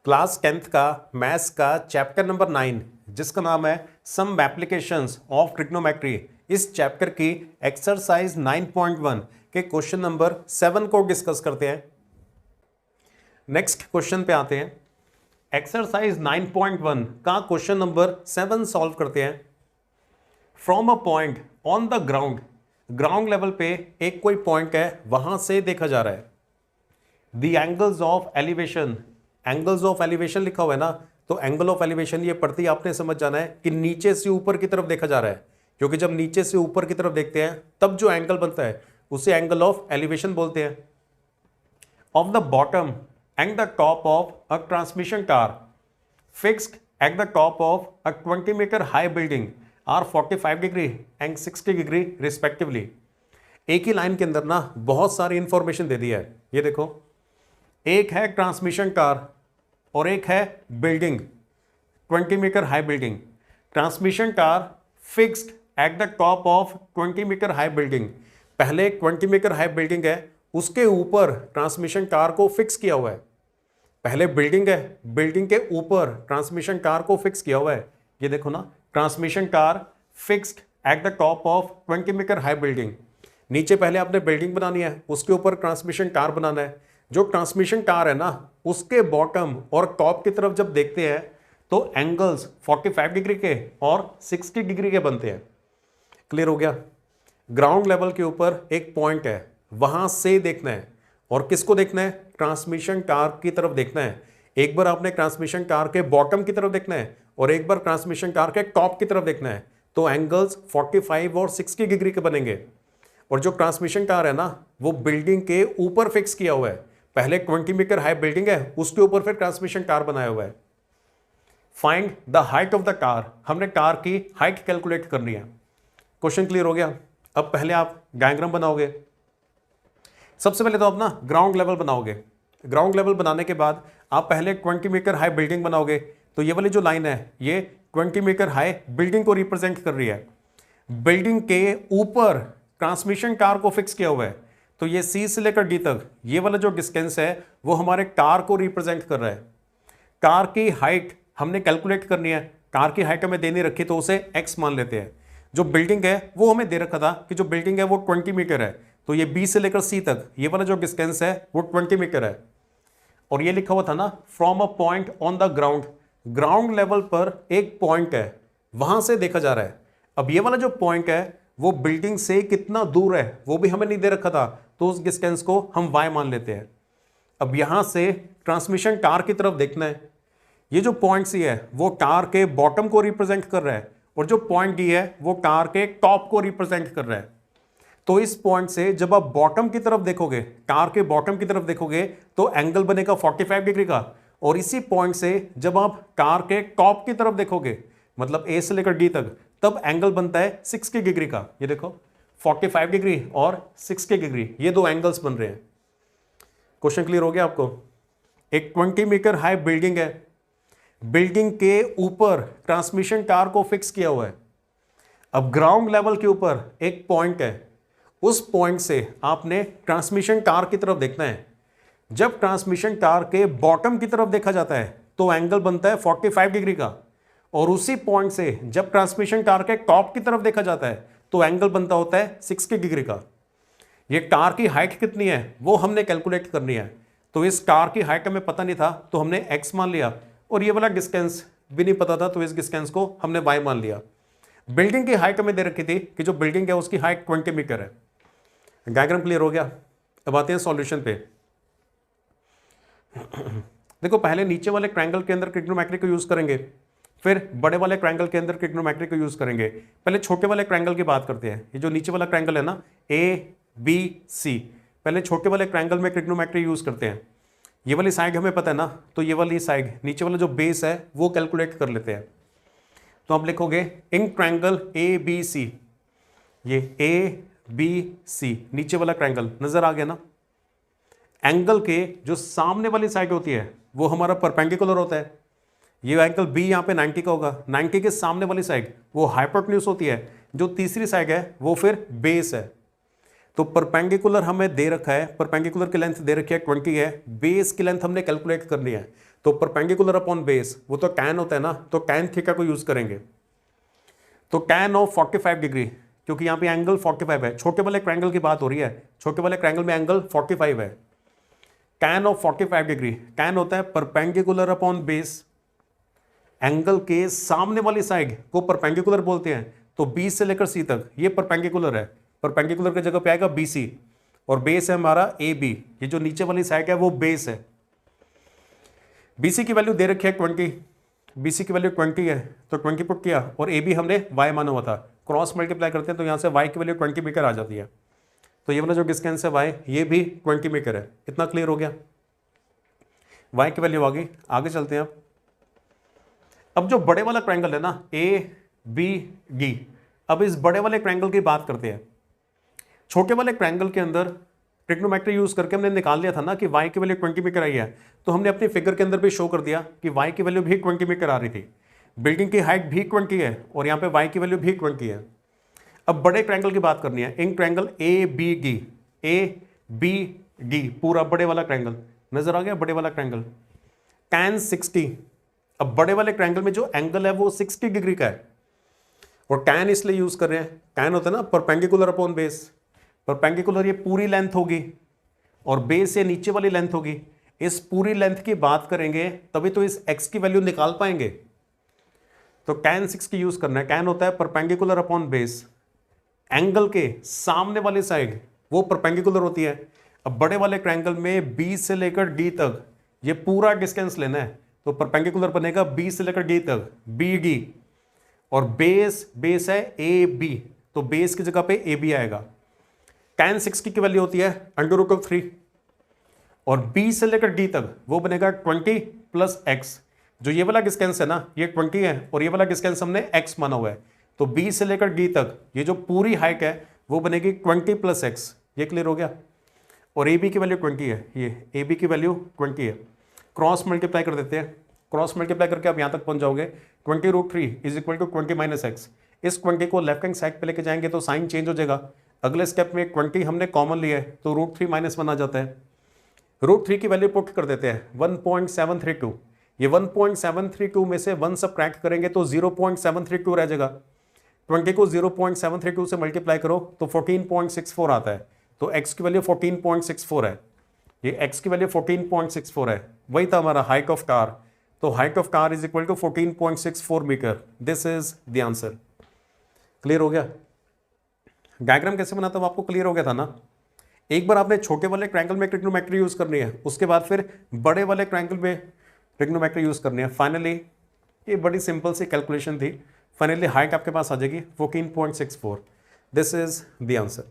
Class 10th का maths का chapter number 9 जिसका नाम है सम एप्लीकेशंस ऑफ ट्रिग्नोमेट्री, इस चैप्टर की एक्सरसाइज 9.1 के क्वेश्चन नंबर 7 को डिस्कस करते हैं। नेक्स्ट क्वेश्चन पे आते हैं। एक्सरसाइज 9.1 का क्वेश्चन नंबर 7 सॉल्व करते हैं। From a point on the ground level पे एक कोई पॉइंट है, वहां से देखा जा रहा है। द एंगल्स ऑफ एलिवेशन लिखा हुआ है ना, तो एंगल ऑफ एलिवेशन ये पढ़ती आपने समझ जाना है कि नीचे से ऊपर की तरफ देखा जा रहा है, क्योंकि जब नीचे से ऊपर की तरफ देखते हैं तब जो एंगल बनता है उसे एंगल ऑफ एलिवेशन बोलते हैं। Of the bottom and the top of a transmission car fixed at the top of a 20 metre high building are 45 degree and 60 degree respectively. एक ही लाइन के अंदर ना बहुत सारी इंफॉर्मेशन दे दी है। ये देखो, एक है ट्रांसमिशन कार और एक है building 20 metre high building. Transmission car fixed at the top of 20 metre high building. पहले 20 मीटर हाई बिल्डिंग है, उसके ऊपर ट्रांसमिशन कार को फिक्स किया हुआ है। पहले बिल्डिंग है, बिल्डिंग के ऊपर ट्रांसमिशन कार को फिक्स किया हुआ है। ये देखो ना, transmission car fixed at the top of 20 metre high building. नीचे पहले आपने बिल्डिंग बनानी है, उसके ऊपर ट्रांसमिशन कार बनाना है। जो ट्रांसमिशन कार है ना, उसके बॉटम और टॉप की तरफ जब देखते हैं तो एंगल्स 45 डिग्री के और 60 डिग्री के बनते हैं। क्लियर हो गया? ग्राउंड लेवल के ऊपर एक पॉइंट है, वहां से देखना है। और किसको देखना है? ट्रांसमिशन कार की तरफ देखना है। एक बार आपने ट्रांसमिशन कार के बॉटम की तरफ देखना है और एक बार ट्रांसमिशन कार के टॉप की तरफ देखना है, तो एंगल्स 45 और 60 डिग्री के बनेंगे। और जो ट्रांसमिशन कार है ना, वो बिल्डिंग के ऊपर फिक्स किया हुआ है। पहले 20 मीटर हाई बिल्डिंग है, उसके ऊपर फिर ट्रांसमिशन कार बनाया हुआ है। Find the height of the car. हमने कार की हाइट कैलकुलेट करनी है। क्वेश्चन क्लियर हो गया? अब पहले आप डायग्राम बनाओगे। सबसे पहले तो आप ना ग्राउंड लेवल बनाओगे। ग्राउंड लेवल बनाने के बाद आप पहले 20 मीटर हाई बिल्डिंग बनाओगे। तो ये वाली जो लाइन है, ये 20 मीटर हाई बिल्डिंग को रिप्रेजेंट कर रही है। बिल्डिंग के ऊपर ट्रांसमिशन कार को फिक्स किया हुआ है। तो ये सी से लेकर डी तक ये वाला जो डिस्टेंस है वो हमारे कार को रिप्रेजेंट कर रहा है। कार की हाइट हमने कैलकुलेट करनी है। कार की हाइट हमें देनी रखी तो उसे x मान लेते हैं। जो बिल्डिंग है वो हमें दे रखा था कि जो बिल्डिंग है वो 20 मीटर है, तो ये बी से लेकर सी तक ये वाला जो डिस्टेंस है वो 20 मीटर है। और ये लिखा हुआ था ना, from a point on the ground level पर एक पॉइंट है, वहां से देखा जा रहा है। अब ये वाला जो पॉइंट है वो बिल्डिंग से कितना दूर है वो भी हमें नहीं दे रखा था, तो उस डिस्टेंस को हम y मान लेते हैं। अब यहां से ट्रांसमिशन कार की तरफ देखना है। ये जो पॉइंट सी है वो कार के बॉटम को रिप्रेजेंट कर रहा है और जो पॉइंट डी है वो कार के टॉप को रिप्रेजेंट कर रहा है। तो इस पॉइंट से जब आप बॉटम की तरफ देखोगे, कार के बॉटम की तरफ देखोगे, तो एंगल बनेगा 45 डिग्री का। और इसी पॉइंट से जब आप कार के टॉप की तरफ देखोगे, मतलब ए से लेकर डी तक, तब एंगल बनता है 60 डिग्री का। ये देखो, 45 डिग्री और 60 डिग्री, ये दो एंगल्स बन रहे हैं। क्वेश्चन क्लियर हो गया आपको? एक 20 मीटर हाई बिल्डिंग है, बिल्डिंग के ऊपर ट्रांसमिशन कार को फिक्स किया हुआ है। अब ग्राउंड लेवल के ऊपर एक पॉइंट है, उस पॉइंट से आपने ट्रांसमिशन कार की तरफ देखना है। जब ट्रांसमिशन कार के बॉटम की तरफ देखा जाता है तो एंगल बनता है 45 डिग्री का। और उसी पॉइंट से जब ट्रांसमिशन कार के टॉप की तरफ देखा जाता है तो एंगल बनता होता है 60 डिग्री का। ये कार की हाइट कितनी है वो हमने कैलकुलेट करनी है। तो इस कार की हाइट हमें पता नहीं था तो हमने x मान लिया, और ये वाला डिस्टेंस भी नहीं पता था तो इस डिस्टेंस को हमने y मान लिया। बिल्डिंग की हाइट हमें दे रखी थी कि जो बिल्डिंग है उसकी हाइट 20 मीटर है। डायग्राम क्लियर हो गया? अब आते हैं सॉल्यूशन पे। देखो, पहले नीचे वाले ट्रायंगल के अंदर ट्रिग्नोमेट्री को यूज करेंगे, फिर बड़े वाले ट्रायंगल के अंदर ट्रिग्नोमेट्री को यूज करेंगे। पहले छोटे वाले ट्रायंगल की बात करते हैं। ये जो नीचे वाला ट्रायंगल है ना, ए बी सी, पहले छोटे वाले ट्रायंगल में ट्रिग्नोमेट्री यूज करते हैं। ये वाली साइड हमें पता है ना, तो ये वाली साइड, नीचे वाला जो बेस है वो कैलकुलेट कर लेते हैं। तो आप लिखोगे इन ट्रायंगल ए बी सी, ये ए बी सी नीचे वाला ट्रायंगल नजर आ गया ना। एंगल के जो सामने वाली साइड होती है वो हमारा परपेंडिकुलर होता है। ये एंगल बी यहाँ पे 90 का होगा। 90 के सामने वाली साइड वो हाइपोटेन्यूज होती है। जो तीसरी साइड है वो फिर बेस है। तो परपेंडिकुलर हमें दे रखा है, परपेंडिकुलर की लेंथ दे रखी है 20 है, बेस की लेंथ हमने कैलकुलेट करनी है। तो परपेंडिकुलर अपॉन बेस वो तो टैन होता है ना, तो टैन थीटा को यूज करेंगे। तो टैन ऑफ 45 डिग्री, क्योंकि यहां पे एंगल 45 है, छोटे वाले ट्रायंगल की बात हो रही है, छोटे वाले ट्रायंगल में एंगल 45 है। टैन ऑफ 45 डिग्री, टैन होता है परपेंडिकुलर अपॉन बेस, एंगल के सामने वाली साइड को परपेंडिकुलर बोलते हैं। तो बी से लेकर सी तक ये परपेंडिकुलर है, परपेंडिकुलर की जगह पे आएगा बीसी, और बेस है हमारा ए बी, ये जो नीचे वाली साइड है वो बेस है। बीसी की वैल्यू दे रखी है 20, बीसी की वैल्यू 20 है, तो 20 पुट किया, और ए बी हमने y माना हुआ था, क्रॉस मल्टीप्लाई करते हैं तो यहाँ से y की वैल्यू 20 मीटर आ जाती है। तो ये वाला जो डिस्टेंस है y, ये भी 20 मीटर है। इतना क्लियर हो गया, y की वैल्यू आ गई। आगे चलते हैं अब जो बड़े वाला ट्रायंगल है ना ए बी डी, अब इस बड़े वाले ट्रायंगल की बात करते हैं। छोटे वाले ट्रायंगल के अंदर ट्रिग्नोमेट्री यूज करके हमने निकाल लिया था ना कि y की वैल्यू 20 मीटर आई है, तो हमने अपनी फिगर के अंदर भी शो कर दिया कि y की वैल्यू भी 20 मीटर आ रही थी, बिल्डिंग की हाइट भी 20 है और यहाँ पे y की वैल्यू भी 20 है। अब बड़े ट्रायंगल की बात करनी है, in triangle A B D पूरा बड़े वाला ट्रायंगल नजर आ गया, बड़े वाला ट्रायंगल tan 60। अब बड़े वाले ट्रायंगल में जो एंगल है वो 60 डिग्री का है, और tan इसलिए यूज कर रहे हैं, tan होता है ना परपेंडिकुलर अपॉन बेस, परपेंडिकुलर ये पूरी लेंथ होगी और बेस ये नीचे वाली लेंथ होगी। इस पूरी लेंथ की बात करेंगे तभी तो इस x की वैल्यू निकाल पाएंगे। तो tan 60 यूज करना है, tan होता है परपेंडिकुलर अपॉन बेस, एंगल के सामने वाली साइड वो परपेंडिकुलर होती है। अब बड़े वाले ट्रायंगल में b से लेकर d तक ये पूरा डिस्टेंस लेना है, तो परपेंडिकुलर बनेगा b से लेकर d तक BD, और बेस है AB, तो बेस की जगह पे AB आएगा। tan 60 की वैल्यू होती है √3, और b से लेकर d तक वो बनेगा 20 प्लस x। जो ये वाला डिस्टेंस है ना ये 20 है, और ये वाला डिस्टेंस हमने x माना हुआ है, तो b से लेकर d तक ये जो पूरी हाइट है वो बनेगी 20 प्लस x। ये क्लियर हो गया। और AB की वैल्यू 20 है, ये AB की वैल्यू 20 है। क्रॉस मल्टीप्लाई कर देते हैं, क्रॉस मल्टीप्लाई करके आप यहाँ तक पहुँच जाओगे 20√3 is equal to 20 minus x. इस 20 को लेफ्ट हैंड साइड पे लेके जाएंगे तो साइन चेंज हो जाएगा। अगले स्टेप में 20 हमने कॉमन लिया है तो √3 माइनस 1 आ जाता है। √3 की वैल्यू पुट कर देते हैं 1.732, ये 1.732 में से 1 सबट्रैक्ट करेंगे तो 0.732 रह जाएगा। 20 को 0.732 से मल्टीप्लाई करो तो 14.64 आता है, तो x की वैल्यू 14.64 है, ये x की वैल्यू 14.64 है। वही था हमारा हाइट ऑफ कार, तो height of car is equal to 14.64 metre. This is the answer. Clear हो गया। डायग्राम कैसे बनाता हूं आपको क्लियर हो गया था ना। एक बार आपने छोटे वाले ट्रायंगल में ट्रिग्नोमेट्री यूज करनी है, उसके बाद फिर बड़े वाले ट्रायंगल में ट्रिग्नोमेट्री यूज करनी है। फाइनली ये बड़ी सिंपल सी कैलकुलेशन थी, फाइनली हाइट आपके पास आ जाएगी 14.64। This is the answer.